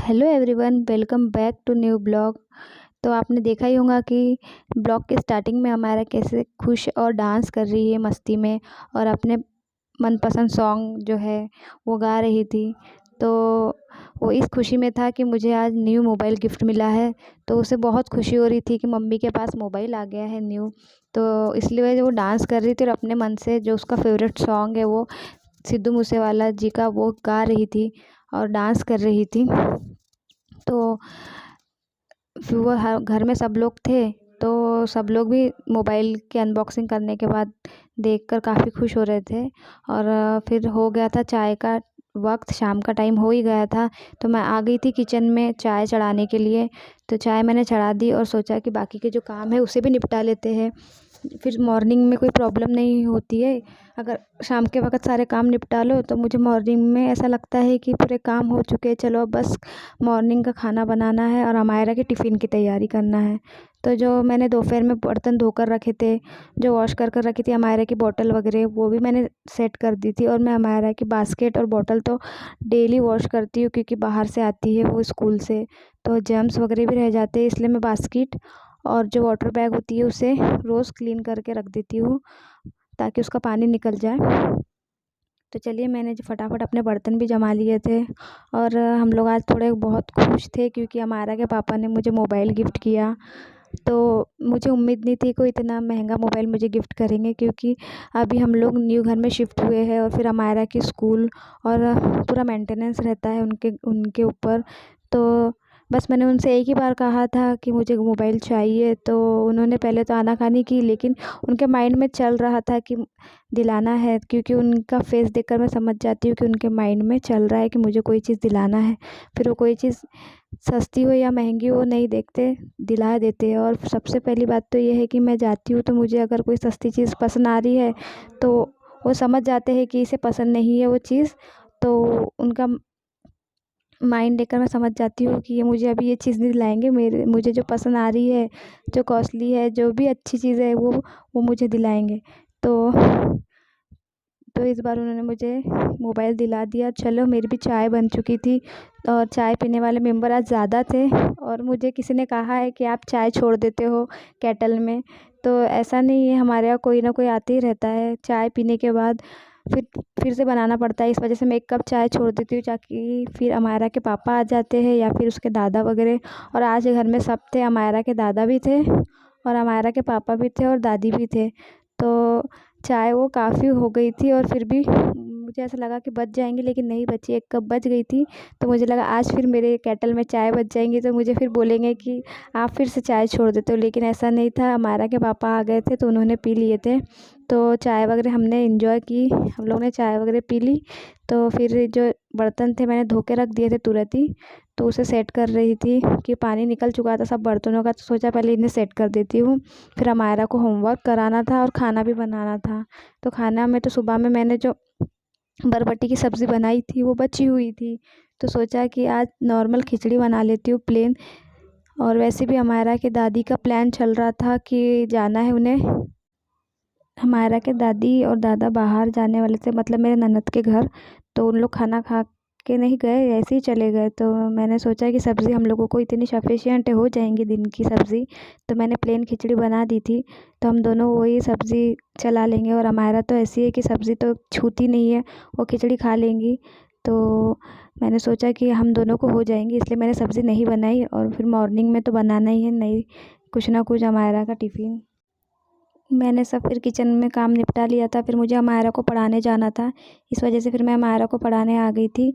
Hello everyone, welcome back to new blog. तो आपने देखा ही होगा कि ब्लॉग के स्टार्टिंग में हमारा कैसे खुश और डांस कर रही है मस्ती में, और अपने मनपसंद सॉन्ग जो है वो गा रही थी। तो वो इस खुशी में था कि मुझे आज न्यू मोबाइल गिफ्ट मिला है। तो उसे बहुत खुशी हो रही थी कि मम्मी के पास मोबाइल आ गया है न्यू। तो इसलिए वो डांस कर रही थी और अपने मन से जो उसका फेवरेट सॉन्ग है वो सिद्धू मूसेवाला जी का वो गा रही थी और डांस कर रही थी। तो फिर वो घर में सब लोग थे, तो सब लोग भी मोबाइल की अनबॉक्सिंग करने के बाद देखकर काफ़ी खुश हो रहे थे। और फिर हो गया था चाय का वक्त, शाम का टाइम हो ही गया था। तो मैं आ गई थी किचन में चाय चढ़ाने के लिए। तो चाय मैंने चढ़ा दी और सोचा कि बाकी के जो काम है उसे भी निपटा लेते हैं, फिर मॉर्निंग में कोई प्रॉब्लम नहीं होती है। अगर शाम के वक़्त सारे काम निपटा लो तो मुझे मॉर्निंग में ऐसा लगता है कि पूरे काम हो चुके हैं, चलो अब बस मॉर्निंग का खाना बनाना है और अमायरा के टिफ़िन की तैयारी करना है। तो जो मैंने दोपहर में बर्तन धोकर रखे थे, जो वॉश कर कर रखी थी अमायरा की बॉटल वगैरह, वो भी मैंने सेट कर दी थी। और मैं अमायरा की बास्केट और बॉटल तो डेली वॉश करती हूँ, क्योंकि बाहर से आती है वो स्कूल से, तो जर्म्स वगैरह भी रह जाते हैं। इसलिए मैं बास्केट और जो वाटर बैग होती है उसे रोज़ क्लीन करके रख देती हूँ, ताकि उसका पानी निकल जाए। तो चलिए, मैंने जो फटाफट अपने बर्तन भी जमा लिए थे। और हम लोग आज थोड़े बहुत खुश थे, क्योंकि अमायरा के पापा ने मुझे मोबाइल गिफ्ट किया। तो मुझे उम्मीद नहीं थी कोई इतना महंगा मोबाइल मुझे गिफ्ट करेंगे, क्योंकि अभी हम लोग न्यू घर में शिफ्ट हुए हैं और फिर अमायरा की स्कूल और पूरा मेंटेनेंस रहता है उनके उनके ऊपर। तो बस मैंने उनसे एक ही बार कहा था कि मुझे मोबाइल चाहिए, तो उन्होंने पहले तो आनाकानी की, लेकिन उनके माइंड में चल रहा था कि दिलाना है, क्योंकि उनका फेस देखकर मैं समझ जाती हूँ कि उनके माइंड में चल रहा है कि मुझे कोई चीज़ दिलाना है। फिर वो कोई चीज़ सस्ती हो या महंगी हो नहीं देखते, दिला देते हैं। और सबसे पहली बात तो ये है कि मैं जाती हूँ तो मुझे अगर कोई सस्ती चीज़ पसंद आ रही है तो वो समझ जाते हैं कि इसे पसंद नहीं है वो चीज़। तो उनका माइंड देखकर मैं समझ जाती हूँ कि ये मुझे अभी ये चीज़ नहीं दिलाएंगे, मुझे जो पसंद आ रही है, जो कॉस्टली है, जो भी अच्छी चीज़ है वो मुझे दिलाएंगे। तो इस बार उन्होंने मुझे मोबाइल दिला दिया। चलो, मेरी भी चाय बन चुकी थी और चाय पीने वाले मेंबर आज ज़्यादा थे। और मुझे किसी ने कहा है कि आप चाय छोड़ देते हो केटल में। तो ऐसा नहीं है, हमारे यहाँ कोई ना कोई आते ही रहता है, चाय पीने के बाद फिर से बनाना पड़ता है। इस वजह से मैं एक कप चाय छोड़ देती हूँ, ताकि फिर अमायरा के पापा आ जाते हैं या फिर उसके दादा वगैरह। और आज घर में सब थे, अमायरा के दादा भी थे और अमायरा के पापा भी थे और दादी भी थे। तो चाय वो काफ़ी हो गई थी और फिर भी मुझे ऐसा लगा कि बच जाएंगी, लेकिन नहीं बची, एक कप बच गई थी। तो मुझे लगा आज फिर मेरे केटल में चाय बच जाएंगी तो मुझे फिर बोलेंगे कि आप फिर से चाय छोड़ देते हो, लेकिन ऐसा नहीं था। अमायरा के पापा आ गए थे तो उन्होंने पी लिए थे। तो चाय वगैरह हमने एंजॉय की, हम लोग ने चाय वगैरह पी ली। तो फिर जो बर्तन थे मैंने धो के रख दिए थे तुरंत ही, तो उसे सेट कर रही थी कि पानी निकल चुका था सब बर्तनों का, तो सोचा पहले इन्हें सेट कर देती हूँ। फिर अमायरा को होमवर्क कराना था और खाना भी बनाना था। तो खाना में तो सुबह में मैंने जो बरबटी की सब्ज़ी बनाई थी वो बची हुई थी, तो सोचा कि आज नॉर्मल खिचड़ी बना लेती हूँ, प्लेन। और वैसे भी अमायरा के दादी का प्लान चल रहा था कि जाना है उन्हें, हमारा के दादी और दादा बाहर जाने वाले थे, मतलब मेरे ननद के घर। तो उन लोग खाना खा के नहीं गए, ऐसे ही चले गए। तो मैंने सोचा कि सब्ज़ी हम लोगों को इतनी सफिशिएंट हो जाएंगी दिन की सब्ज़ी, तो मैंने प्लेन खिचड़ी बना दी थी। तो हम दोनों वही सब्ज़ी चला लेंगे। और हमारा तो ऐसी है कि सब्ज़ी तो छूती नहीं है, वो खिचड़ी खा लेंगी। तो मैंने सोचा कि हम दोनों को हो जाएंगी, इसलिए मैंने सब्ज़ी नहीं बनाई। और फिर मॉर्निंग में तो बनाना ही है, नहीं कुछ ना कुछ हमारा का टिफ़िन। मैंने सब फिर किचन में काम निपटा लिया था, फिर मुझे अमायरा को पढ़ाने जाना था। इस वजह से फिर मैं अमायरा को पढ़ाने आ गई थी,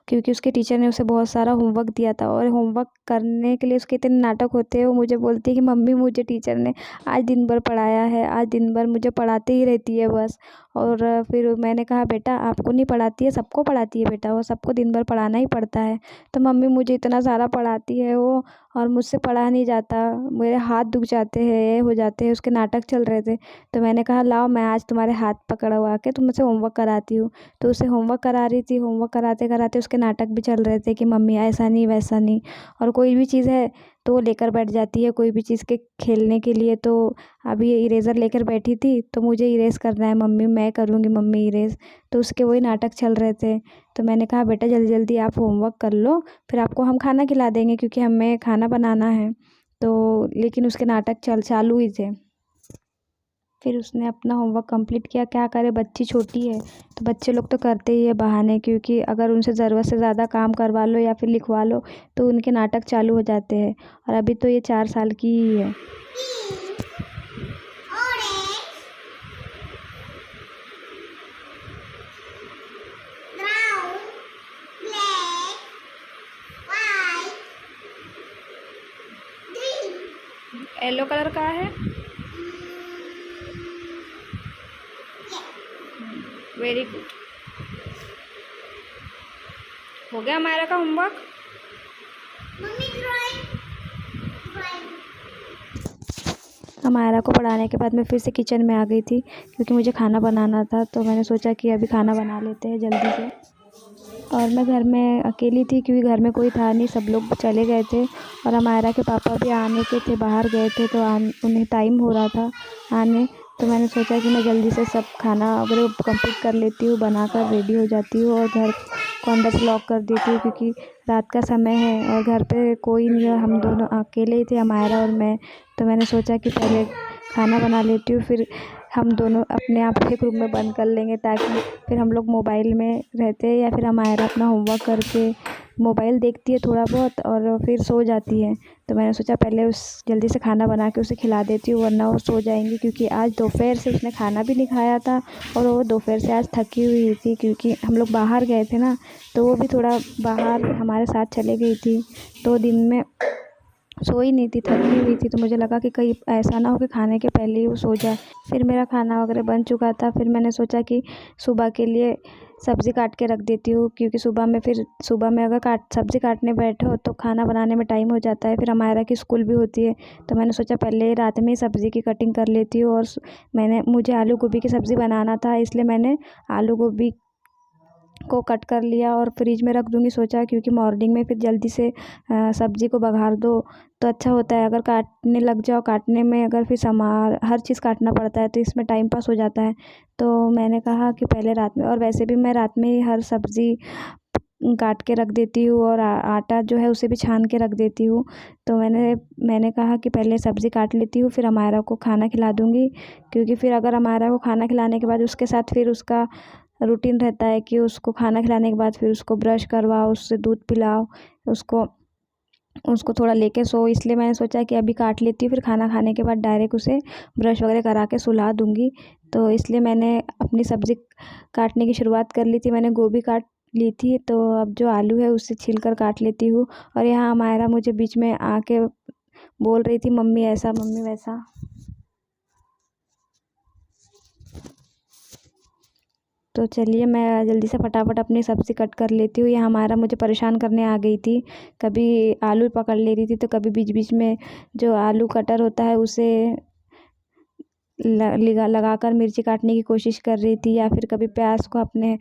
क्योंकि उसके टीचर ने उसे बहुत सारा होमवर्क दिया था। और होमवर्क करने के लिए उसके इतने नाटक होते हैं, वो मुझे बोलती है कि मम्मी मुझे टीचर ने आज दिन भर पढ़ाया है, आज दिन भर मुझे पढ़ाते ही रहती है बस। और फिर मैंने कहा बेटा आपको नहीं पढ़ाती है, सबको पढ़ाती है बेटा, वो सबको दिन भर पढ़ाना ही पड़ता है। तो मम्मी मुझे इतना सारा पढ़ाती है वो, और मुझसे पढ़ा नहीं जाता, मेरे हाथ दुख जाते हैं, ये हो जाते हैं, उसके नाटक चल रहे थे। तो मैंने कहा लाओ मैं आज तुम्हारे हाथ पकड़वा के तुमसे होमवर्क कराती हूँ। तो उसे होमवर्क करा रही थी, होमवर्क कराते कराते उसके उसके नाटक भी चल रहे थे कि मम्मी ऐसा नहीं वैसा नहीं, और कोई भी चीज़ है तो वो लेकर बैठ जाती है कोई भी चीज़ के खेलने के लिए। तो अभी ये इरेज़र लेकर बैठी थी तो मुझे इरेज़ करना है मम्मी, मैं करूँगी मम्मी इरेज़, तो उसके वही नाटक चल रहे थे। तो मैंने कहा बेटा जल्दी जल्दी आप होमवर्क कर लो, फिर आपको हम खाना खिला देंगे क्योंकि हमें खाना बनाना है। तो लेकिन उसके नाटक चालू ही थे। फिर उसने अपना होमवर्क कंप्लीट किया। क्या करे, बच्ची छोटी है तो बच्चे लोग तो करते ही है बहाने, क्योंकि अगर उनसे ज़रूरत से ज़्यादा काम करवा लो या फिर लिखवा लो तो उनके नाटक चालू हो जाते हैं। और अभी तो ये 4 साल की ही है। येलो कलर का है, वेरी गुड। हो गया हमारा का होमवर्क। हमारा को पढ़ाने के बाद मैं फिर से किचन में आ गई थी क्योंकि मुझे खाना बनाना था। तो मैंने सोचा कि अभी खाना बना लेते हैं जल्दी से। और मैं घर में अकेली थी क्योंकि घर में कोई था नहीं, सब लोग चले गए थे। और हमारा के पापा भी आने के थे, बाहर गए थे, तो उन्हें टाइम हो रहा था आने। तो मैंने सोचा कि मैं जल्दी से सब खाना वगैरह कंप्लीट कर लेती हूँ, बनाकर रेडी हो जाती हूँ और घर को अंदर से लॉक कर देती हूँ क्योंकि रात का समय है और घर पे कोई नहीं है, हम दोनों अकेले ही थे, हमारा और मैं। तो मैंने सोचा कि पहले खाना बना लेती हूँ, फिर हम दोनों अपने आप एक रूम में बंद कर लेंगे ताकि फिर हम लोग मोबाइल में रहते हैं, या फिर हमारा अपना होमवर्क करके मोबाइल देखती है थोड़ा बहुत और फिर सो जाती है। तो मैंने सोचा पहले जल्दी से खाना बना के उसे खिला देती हूँ, वरना वो सो जाएंगी, क्योंकि आज दोपहर से उसने खाना भी नहीं खाया था और वो दोपहर से आज थकी हुई थी क्योंकि हम लोग बाहर गए थे ना। तो वो भी थोड़ा बाहर हमारे साथ चले गई थी, तो दिन में सोई नहीं थी, थकी हुई थी। तो मुझे लगा कि कहीं ऐसा ना हो कि खाने के पहले ही वो सो जाए। फिर मेरा खाना वगैरह बन चुका था। फिर मैंने सोचा कि सुबह के लिए सब्ज़ी काट के रख देती हूँ, क्योंकि सुबह में अगर सब्ज़ी काटने बैठो तो खाना बनाने में टाइम हो जाता है, फिर हमारा की स्कूल भी होती है। तो मैंने सोचा पहले रात में ही सब्ज़ी की कटिंग कर लेती हूँ। और मुझे आलू गोभी की सब्ज़ी बनाना था, इसलिए मैंने आलू गोभी को कट कर लिया और फ्रिज में रख दूँगी सोचा, क्योंकि मॉर्निंग में फिर जल्दी से सब्ज़ी को बघार दो तो अच्छा होता है। अगर काटने लग जाओ, काटने में अगर फिर हर चीज़ काटना पड़ता है तो इसमें टाइम पास हो जाता है। तो मैंने कहा कि पहले रात में, और वैसे भी मैं रात में ही हर सब्ज़ी काट के रख देती हूँ और आटा जो है उसे भी छान के रख देती हूँ। तो मैंने कहा कि पहले सब्ज़ी काट लेती हूँ, फिर हमारा को खाना खिला दूँगी, क्योंकि फिर अगर हमारा को खाना खिलाने के बाद उसके साथ फिर उसका रूटीन रहता है कि उसको खाना खिलाने के बाद फिर उसको ब्रश करवाओ, उससे दूध पिलाओ, उसको थोड़ा लेके सो। इसलिए मैंने सोचा कि अभी काट लेती हूँ, फिर खाना खाने के बाद डायरेक्ट उसे ब्रश वगैरह करा के सुला दूँगी। तो इसलिए मैंने अपनी सब्ज़ी काटने की शुरुआत कर ली थी। मैंने गोभी काट ली थी, तो अब जो आलू है उससे छील कर काट लेती हूँ। और यहाँ हमारा मुझे बीच में आके बोल रही थी मम्मी ऐसा मम्मी वैसा। तो चलिए मैं जल्दी से फटाफट अपनी सब्ज़ी कट कर लेती हूँ। ये हमारा मुझे परेशान करने आ गई थी, कभी आलू पकड़ ले रही थी तो कभी बीच बीच में जो आलू कटर होता है उसे लगाकर मिर्ची काटने की कोशिश कर रही थी, या फिर कभी प्याज को अपने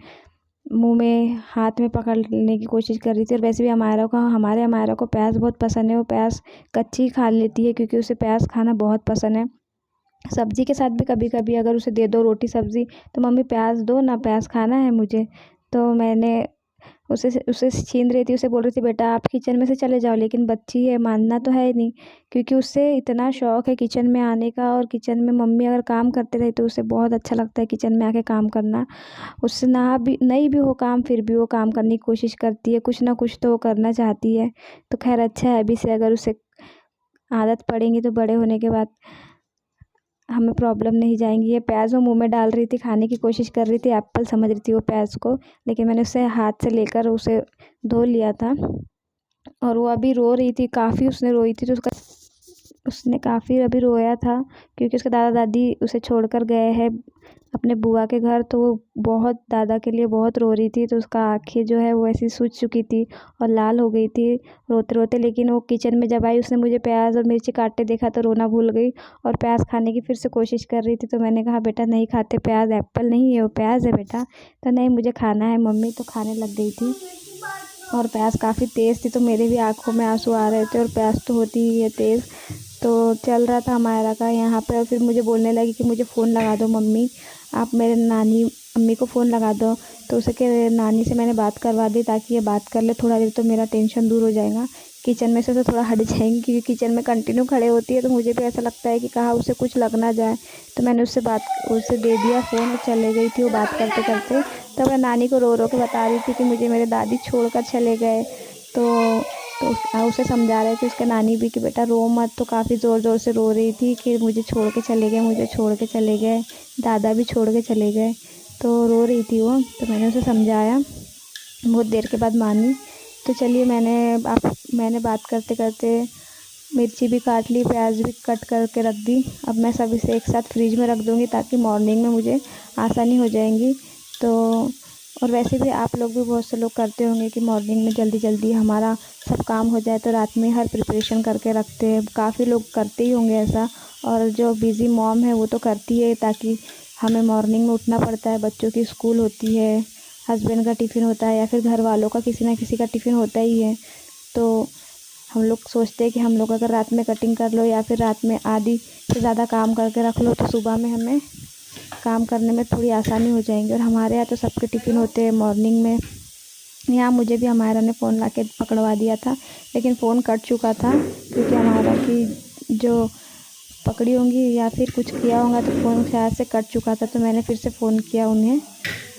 मुंह में हाथ में पकड़ लेने की कोशिश कर रही थी। और वैसे भी हमारे को प्याज बहुत पसंद है, वो प्याज कच्ची खा लेती है क्योंकि उसे प्याज खाना बहुत पसंद है। सब्ज़ी के साथ भी कभी कभी अगर उसे दे दो रोटी सब्ज़ी तो मम्मी प्याज दो ना, प्याज खाना है मुझे। तो मैंने उसे छीन रही थी, उसे बोल रही थी बेटा आप किचन में से चले जाओ, लेकिन बच्ची है, मानना तो है नहीं, क्योंकि उससे इतना शौक़ है किचन में आने का। और किचन में मम्मी अगर काम करते रहे तो उसे बहुत अच्छा लगता है किचन में आके काम करना। उससे ना भी नहीं भी हो काम, फिर भी वो काम करने की कोशिश करती है, कुछ ना कुछ तो वो करना चाहती है। तो खैर अच्छा है, अभी से अगर उसे आदत पड़ेंगी तो बड़े होने के बाद हमें प्रॉब्लम नहीं जाएंगी। ये प्याज वो मुंह में डाल रही थी, खाने की कोशिश कर रही थी, एप्पल समझ रही थी वो प्याज को, लेकिन मैंने उसे हाथ से लेकर उसे धो लिया था। और वो अभी रो रही थी, काफ़ी उसने रोई थी, तो उसका उसने काफ़ी अभी रोया था, क्योंकि उसके दादा दादी उसे छोड़कर गए हैं अपने बुआ के घर। तो वो बहुत दादा के लिए बहुत रो रही थी, तो उसका आँखें जो है वो ऐसी सूज चुकी थी और लाल हो गई थी रोते रोते। लेकिन वो किचन में जब आई, उसने मुझे प्याज और मिर्ची काटते देखा तो रोना भूल गई और प्याज खाने की फिर से कोशिश कर रही थी। तो मैंने कहा बेटा नहीं खाते प्याज, एप्पल नहीं है वो प्याज है बेटा। तो नहीं मुझे खाना है मम्मी, तो खाने लग गई थी। और प्याज काफ़ी तेज़ थी, तो मेरे भी आँखों में आंसू आ रहे थे, और प्याज तो होती ही है तेज़। तो चल रहा था हमारा का यहाँ पे, और फिर मुझे बोलने लगी कि मुझे फ़ोन लगा दो मम्मी, आप मेरे नानी अम्मी को फ़ोन लगा दो। तो उसके नानी से मैंने बात करवा दी, ताकि ये बात कर ले थोड़ा देर, तो मेरा टेंशन दूर हो जाएगा। किचन में से तो थोड़ा हट जाएंगी, क्योंकि किचन में कंटिन्यू खड़े होती है, तो मुझे भी ऐसा लगता है कि कहाँ उसे कुछ लग ना जाए। तो मैंने उससे दे दिया फ़ोन और चले गई थी वो बात करते करते। तो मैं नानी को रो रो के बता रही थी कि मुझे मेरे दादी छोड़कर चले गए। तो उसे समझा रहे थे उसके नानी भी कि बेटा रो मत। तो काफ़ी ज़ोर ज़ोर से रो रही थी कि मुझे छोड़ के चले गए, मुझे छोड़ के चले गए, दादा भी छोड़ के चले गए। तो रो रही थी वो। तो मैंने उसे समझाया, बहुत देर के बाद मानी। तो चलिए मैंने बात करते करते मिर्ची भी काट ली, प्याज भी कट करके रख दी। अब मैं सब इसे एक साथ फ्रिज में रख दूँगी, ताकि मॉर्निंग में मुझे आसानी हो जाएगी। तो और वैसे भी आप लोग भी बहुत से लोग करते होंगे कि मॉर्निंग में जल्दी जल्दी हमारा सब काम हो जाए, तो रात में हर प्रिपरेशन करके रखते हैं। काफ़ी लोग करते ही होंगे ऐसा। और जो बिज़ी मॉम है वो तो करती है, ताकि हमें मॉर्निंग में उठना पड़ता है, बच्चों की स्कूल होती है, हस्बैंड का टिफ़िन होता है, या फिर घर वालों का किसी ना किसी का टिफ़िन होता ही है। तो हम लोग सोचते हैं कि हम लोग अगर रात में कटिंग कर लो, या फिर रात में आधी से ज़्यादा काम करके रख लो, तो सुबह में हमें काम करने में थोड़ी आसानी हो जाएंगी। और हमारे यहाँ तो सबके टिफ़िन होते हैं मॉर्निंग में। यहाँ मुझे भी हमारा ने फ़ोन ला के पकड़वा दिया था, लेकिन फ़ोन कट चुका था, क्योंकि हमारा की जो पकड़ी होंगी या फिर कुछ किया होगा, तो फ़ोन शायद से कट चुका था। तो मैंने फिर से फ़ोन किया उन्हें,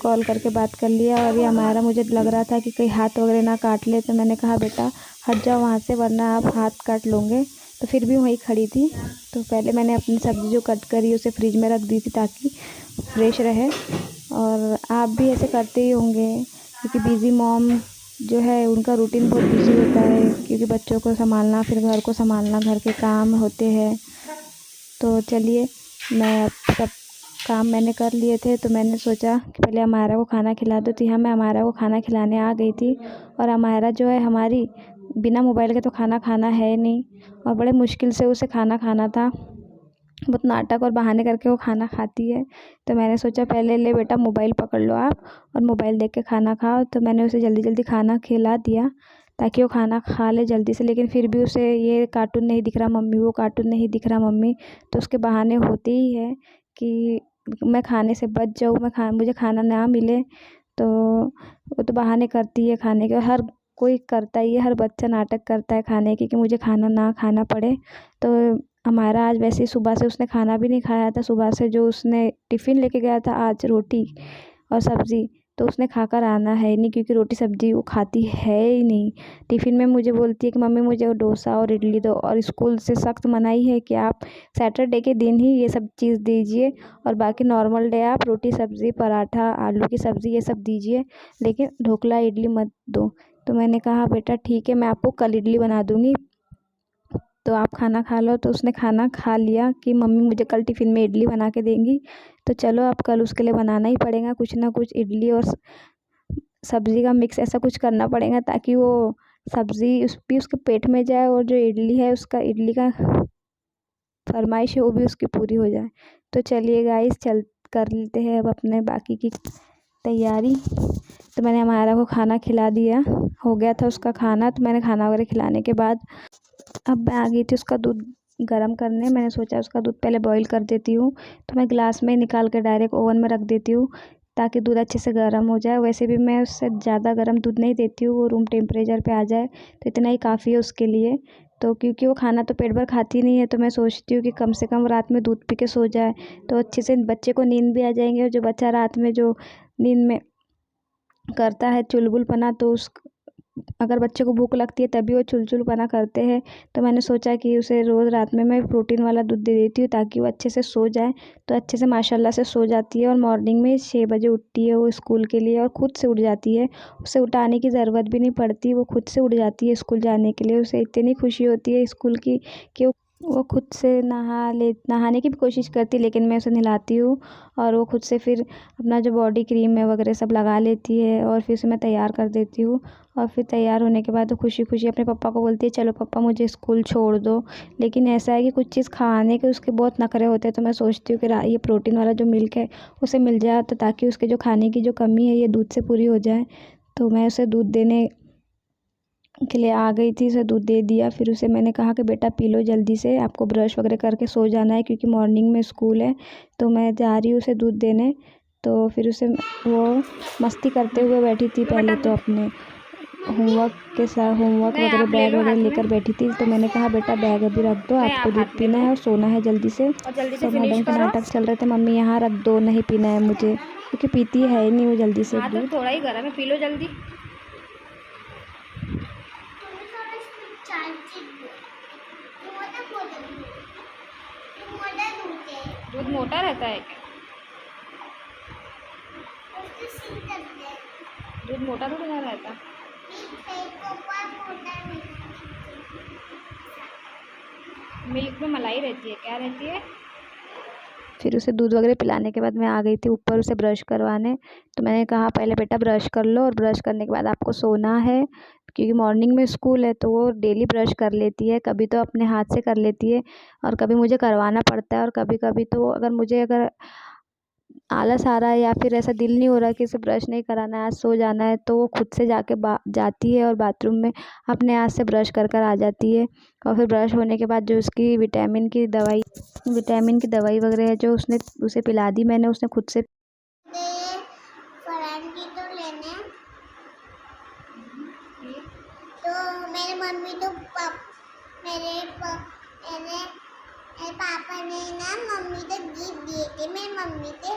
कॉल करके बात कर लिया। और ये हमारा मुझे लग रहा था कि कहीं हाथ वगैरह ना काट ले, तो मैंने कहा बेटा हट जाओ वहाँ से, वरना आप हाथ काट लोगे। तो फिर भी वहीं खड़ी थी। तो पहले मैंने अपनी सब्ज़ी जो कट करी उसे फ्रिज में रख दी थी, ताकि फ्रेश रहे। और आप भी ऐसे करते ही होंगे, क्योंकि बिज़ी मॉम जो है उनका रूटीन बहुत बिजी होता है, क्योंकि बच्चों को संभालना, फिर घर को संभालना, घर के काम होते हैं। तो चलिए, मैं अब सब काम मैंने कर लिए थे, तो मैंने सोचा कि पहले अमायरा को खाना खिला दो। तो यहाँ मैं अमायरा को खाना खिलाने आ गई थी। और अमायरा जो है हमारी बिना मोबाइल के तो खाना खाना है नहीं, और बड़े मुश्किल से उसे खाना खाना था। बहुत नाटक और बहाने करके वो खाना खाती है। तो मैंने सोचा पहले ले बेटा मोबाइल पकड़ लो आप, और मोबाइल देख के खाना खाओ। तो मैंने उसे जल्दी जल्दी खाना खिला दिया, ताकि वो खाना खा ले जल्दी से। लेकिन फिर भी उसे ये कार्टून नहीं दिख रहा मम्मी, वो कार्टून नहीं दिख रहा मम्मी। तो उसके बहाने होते ही है कि मैं खाने से बच जाऊँ, मुझे खाना ना मिले। तो वो तो बहाने करती है खाने के, और हर कोई करता ही है, हर बच्चा नाटक करता है खाने की, कि मुझे खाना ना खाना पड़े। तो हमारा आज वैसे ही सुबह से उसने खाना भी नहीं खाया था। सुबह से जो उसने टिफ़िन लेके गया था आज, रोटी और सब्ज़ी, तो उसने खाकर आना है नहीं, क्योंकि रोटी सब्ज़ी वो खाती है ही नहीं। टिफ़िन में मुझे बोलती है कि मम्मी मुझे वो डोसा और इडली दो, और स्कूल से सख्त मनाही है कि आप सैटरडे के दिन ही ये सब चीज़ दीजिए, और बाकी नॉर्मल डे आप रोटी सब्ज़ी पराठा आलू की सब्ज़ी ये सब दीजिए, लेकिन ढोकला इडली मत दो। तो मैंने कहा बेटा ठीक है, मैं आपको कल इडली बना दूँगी, तो आप खाना खा लो। तो उसने खाना खा लिया कि मम्मी मुझे कल टिफ़िन में इडली बना के देंगी। तो चलो अब कल उसके लिए बनाना ही पड़ेगा कुछ ना कुछ, इडली और सब्ज़ी का मिक्स ऐसा कुछ करना पड़ेगा, ताकि वो सब्ज़ी उसके पेट में जाए, और जो इडली है उसका इडली का फरमाइश है वो भी उसकी पूरी हो जाए। तो चलिए गाइस, चल कर लेते हैं अब अपने बाकी की तैयारी। तो मैंने हमारा को खाना खिला दिया, हो गया था उसका खाना। तो मैंने खाना वगैरह खिलाने के बाद अब मैं आ गई थी उसका दूध गर्म करने। मैंने सोचा उसका दूध पहले बॉईल कर देती हूँ। तो मैं गिलास में निकाल के डायरेक्ट ओवन में रख देती हूँ, ताकि दूध अच्छे से गर्म हो जाए। वैसे भी मैं उससे ज़्यादा गर्म दूध नहीं देती हूँ, वो रूम टेम्परेचर पे आ जाए, तो इतना ही काफ़ी है उसके लिए। तो क्योंकि वो खाना तो पेट भर खाती नहीं है, तो मैं सोचती हूँ कि कम से कम रात में दूध पी के सो जाए, तो अच्छे से बच्चे को नींद भी आ जाएंगे। और जो बच्चा रात में जो नींद में करता है चुलबुलपना, तो अगर बच्चे को भूख लगती है तभी वो चुलचुलपना करते हैं। तो मैंने सोचा कि उसे रोज़ रात में मैं प्रोटीन वाला दूध दे देती हूँ, ताकि वो अच्छे से सो जाए। तो अच्छे से माशाल्लाह से सो जाती है, और मॉर्निंग में 6 बजे उठती है वो स्कूल के लिए, और ख़ुद से उठ जाती है। उसे उठाने की ज़रूरत भी नहीं पड़ती, वो खुद से उठ जाती है स्कूल जाने के लिए। उसे इतनी खुशी होती है स्कूल की कि वो वो खुद से नहाने की भी कोशिश करती, लेकिन मैं उसे नहलाती हूँ और वो खुद से फिर अपना जो बॉडी क्रीम है वगैरह सब लगा लेती है और फिर उसे मैं तैयार कर देती हूँ। और फिर तैयार होने के बाद वो खुशी खुशी अपने पापा को बोलती है चलो पापा मुझे स्कूल छोड़ दो। लेकिन ऐसा है कि कुछ चीज़ खाने के उसके बहुत नखरे होते हैं, तो मैं सोचती हूँ कि ये प्रोटीन वाला जो मिल्क है उसे मिल जाए, तो ताकि उसके जो खाने की जो कमी है ये दूध से पूरी हो जाए। तो मैं उसे दूध देने के लिए आ गई थी, उसे दूध दे दिया। फिर उसे मैंने कहा कि बेटा पी लो जल्दी से, आपको ब्रश वगैरह करके सो जाना है क्योंकि मॉर्निंग में स्कूल है। तो मैं जा रही हूँ उसे दूध देने। तो फिर उसे वो मस्ती करते हुए बैठी थी, पहले तो अपने होमवर्क वगैरह बैग वगैरह लेकर बैठी थी। तो मैंने कहा बेटा बैग अभी रख दो, आपको दूध पीना है और सोना है जल्दी से। तो मैडम के नाटक चल रहे थे, मम्मी यहाँ रख दो, नहीं पीना है मुझे, क्योंकि पीती है ही नहीं वो जल्दी से दूध। थोड़ा ही गर्म है, पी लो जल्दी। दूध मोटा रहता है क्या? दूध मोटा तो नहीं रहता। मिल्क में मलाई रहती है, क्या रहती है? फिर उसे दूध वगैरह पिलाने के बाद मैं आ गई थी ऊपर उसे ब्रश करवाने। तो मैंने कहा पहले बेटा ब्रश कर लो और ब्रश करने के बाद आपको सोना है, क्योंकि मॉर्निंग में स्कूल है। तो वो डेली ब्रश कर लेती है, कभी तो अपने हाथ से कर लेती है और कभी मुझे करवाना पड़ता है। और कभी कभी तो अगर आलस आ रहा है या फिर ऐसा दिल नहीं हो रहा कि इसे ब्रश नहीं कराना है, आज सो जाना है, तो वो खुद से जाके जाती है और बाथरूम में अपने हाथ से ब्रश कर कर आ जाती है। और फिर ब्रश होने के बाद जो उसकी विटामिन की दवाई वगैरह है जो उसने उसे पिला दी मैंने, उसने खुद से। तो मेरी मम्मी तो मेरे पापा ने ना मम्मी को गिफ्ट दिए थे। मेरी मम्मी के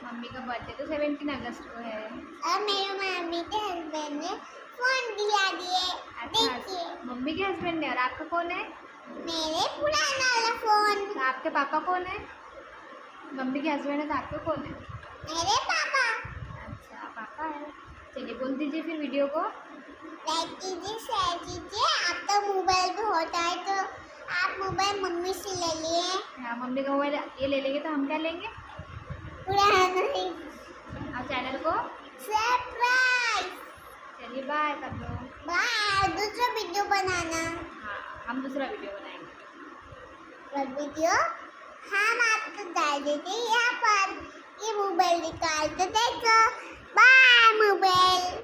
मम्मी का बर्थडे तो 17 अगस्त को है और मेरे मम्मी के हस्बैंड ने फोन दिया दिए। देखिए मम्मी के हस्बैंड ने। और आपका कौन है? मेरे पुराना वाला फोन। तो आपके पापा कौन है? मम्मी के हस्बैंड है तो आपके कौन है? मेरे पापा। अच्छा पापा है। चलिए बोल दीजिए फिर वीडियो को लाइक कीजिए, शेयर कीजिए। आप तो मोबाइल पे होता है तो आप मोबाइल मम्मी से ले लिए। हाँ मम्मी का मोबाइल ये ले लेंगे तो हम क्या लेंगे? पुराना ही। और चैनल को सब्सक्राइब। चलिए बाय कर दो। बाय। दूसरा वीडियो बनाना। हाँ हम दूसरा वीडियो बनाएंगे। वीडियो हम आपको डाल देते यहाँ पर। ये मोबाइल निकाल के देखो। By mobile.